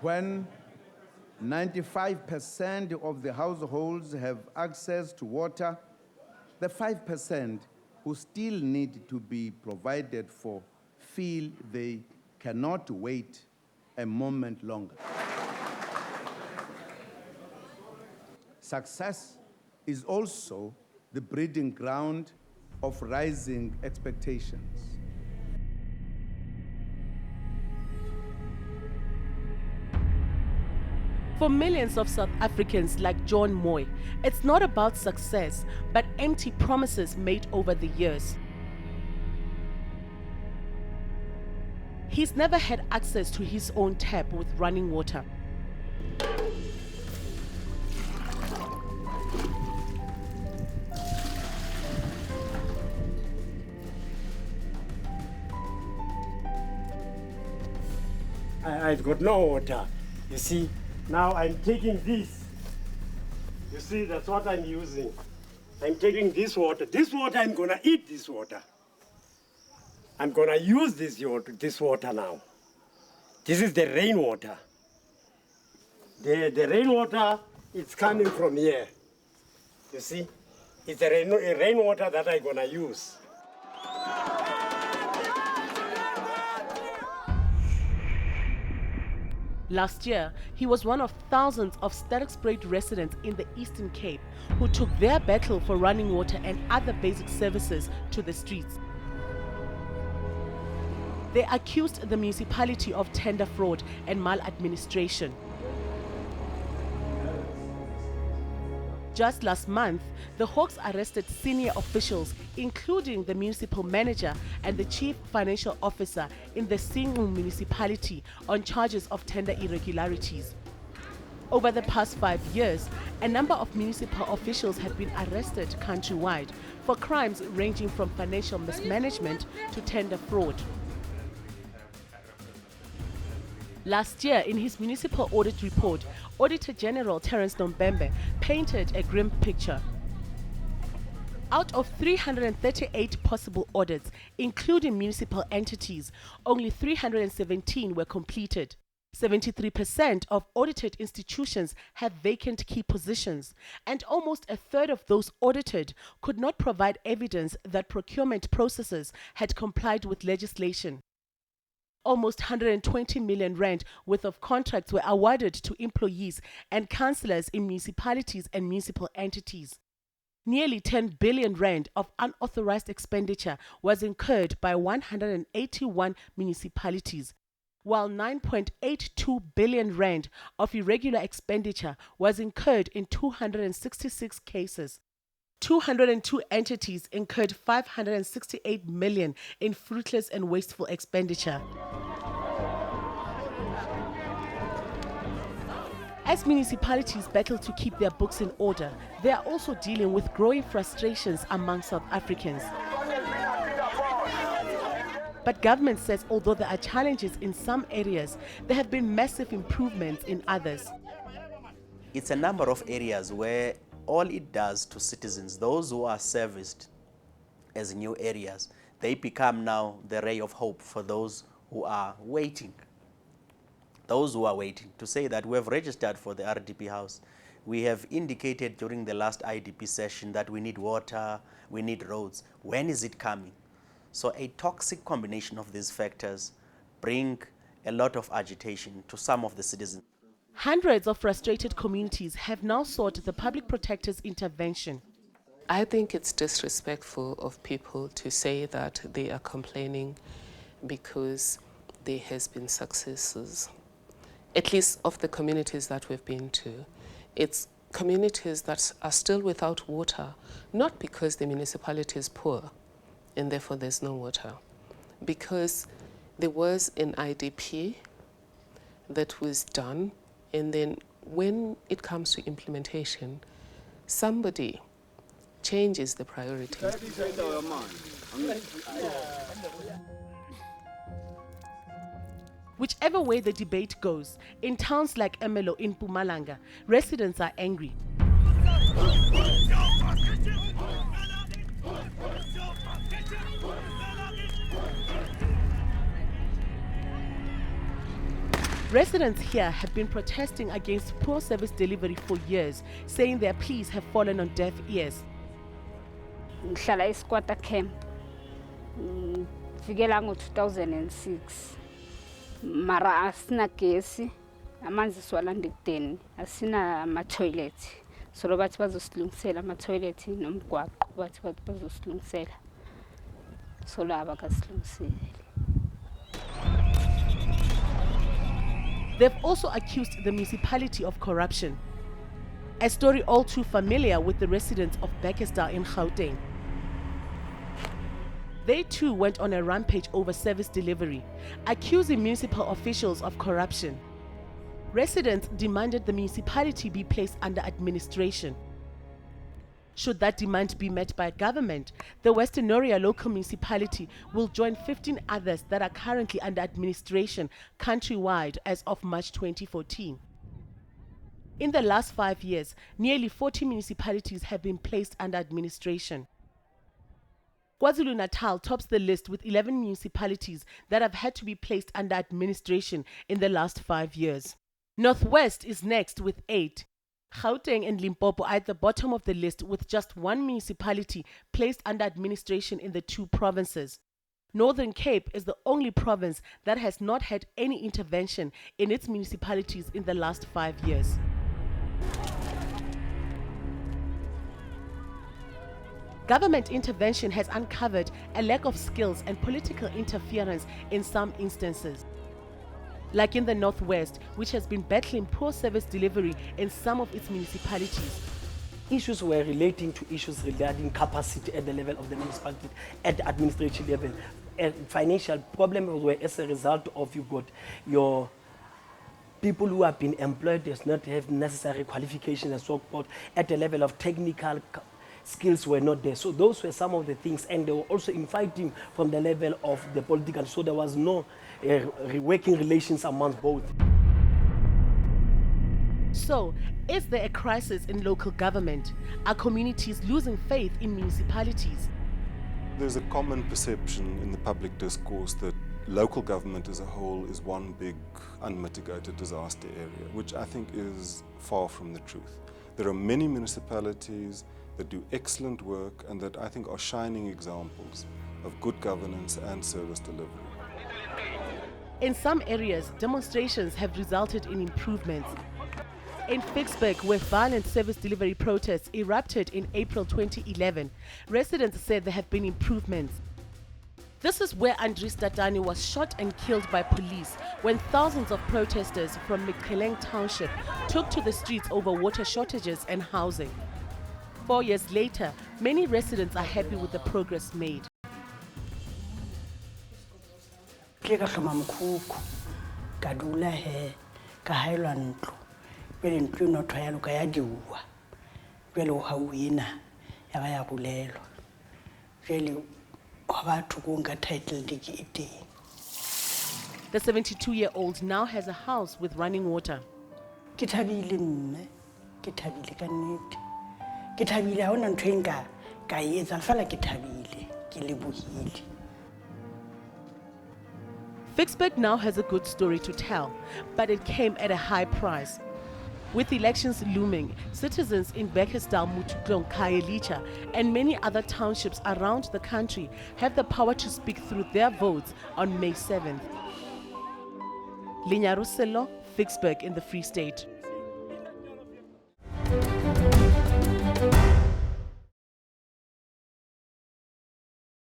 When 95% of the households have access to water, the 5% who still need to be provided for feel they cannot wait a moment longer. Success is also the breeding ground of rising expectations. For millions of South Africans like John Moy, it's not about success, but empty promises made over the years. He's never had access to his own tap with running water. I've got no water, you see. Now I'm taking this. You see, that's what I'm using. I'm taking this water. This water, I'm gonna eat this water. I'm gonna use this water now. This is the rainwater. The rainwater, it's coming from here. You see, it's the rainwater that I'm gonna use. Last year, he was one of thousands of Sterkspreid residents in the Eastern Cape who took their battle for running water and other basic services to the streets. They accused the municipality of tender fraud and maladministration. Just last month, the Hawks arrested senior officials, including the municipal manager and the chief financial officer in the Singu municipality, on charges of tender irregularities. Over the past 5 years, a number of municipal officials have been arrested countrywide for crimes ranging from financial mismanagement to tender fraud. Last year, in his municipal audit report, Auditor General Terence Nombembe painted a grim picture. Out of 338 possible audits, including municipal entities, only 317 were completed. 73% of audited institutions have vacant key positions, and almost a third of those audited could not provide evidence that procurement processes had complied with legislation. Almost 120 million rand worth of contracts were awarded to employees and councillors in municipalities and municipal entities. Nearly 10 billion rand of unauthorized expenditure was incurred by 181 municipalities, while 9.82 billion rand of irregular expenditure was incurred in 266 cases. 202 entities incurred 568 million in fruitless and wasteful expenditure. As municipalities battle to keep their books in order, they are also dealing with growing frustrations among South Africans. But government says although there are challenges in some areas, there have been massive improvements in others. It's a number of areas where all it does to citizens, those who are serviced as new areas, they become now the ray of hope for those who are waiting. Those who are waiting to say that we have registered for the RDP house. We have indicated during the last IDP session that we need water, we need roads. When is it coming? So a toxic combination of these factors bring a lot of agitation to some of the citizens. Hundreds of frustrated communities have now sought the public protector's intervention. I think it's disrespectful of people to say that they are complaining because there has been successes, at least of the communities that we've been to. It's communities that are still without water, not because the municipality is poor and therefore there's no water, because there was an IDP that was done, and then when it comes to implementation, somebody changes the priority. Whichever way the debate goes, in towns like Emelo in Mpumalanga, residents are angry. Residents here have been protesting against poor service delivery for years, saying their pleas have fallen on deaf ears. Ngihlala eSquatter camp fikela ngo-2006 mara asina gesi amanzi siwalanda ekudeni asina ama-toilet so bathi bazosilungisela ama-toilet nomgwaqo bathi bazosilungisela so laba kasilungisele. They've also accused the municipality of corruption, a story all too familiar with the residents of Bekkersdal in Gauteng. They too went on a rampage over service delivery, accusing municipal officials of corruption. Residents demanded the municipality be placed under administration. Should that demand be met by government, the Western Noria local municipality will join 15 others that are currently under administration countrywide as of March 2014. In the last 5 years, nearly 40 municipalities have been placed under administration. KwaZulu-Natal tops the list with 11 municipalities that have had to be placed under administration in the last 5 years. Northwest is next with 8. Gauteng and Limpopo are at the bottom of the list with just 1 municipality placed under administration in the 2 provinces. Northern Cape is the only province that has not had any intervention in its municipalities in the last 5 years. Government intervention has uncovered a lack of skills and political interference in some instances. Like in the Northwest, which has been battling poor service delivery in some of its municipalities. Issues were relating to issues regarding capacity at the level of the municipality, at the administration level. Financial problems were as a result of you got your people who have been employed does not have necessary qualifications and so forth. At the level of technical skills were not there. So those were some of the things, and they were also infighting from the level of the political. So there was no working relations amongst both. So, is there a crisis in local government? Are communities losing faith in municipalities? There's a common perception in the public discourse that local government as a whole is one big unmitigated disaster area, which I think is far from the truth. There are many municipalities that do excellent work and that I think are shining examples of good governance and service delivery. In some areas, demonstrations have resulted in improvements. In Vicksburg, where violent service delivery protests erupted in April 2011, residents said there have been improvements. This is where Andries Tatani was shot and killed by police when thousands of protesters from Mikeleng Township took to the streets over water shortages and housing. 4 years later, many residents are happy with the progress made. The 72-year-old now has a house with running water. Vicksburg now has a good story to tell, but it came at a high price. With elections looming, citizens in Bekkersdal, Mutuklong, Khayelitsha, and many other townships around the country have the power to speak through their votes on May 7th. Linya Russello, Vicksburg in the Free State.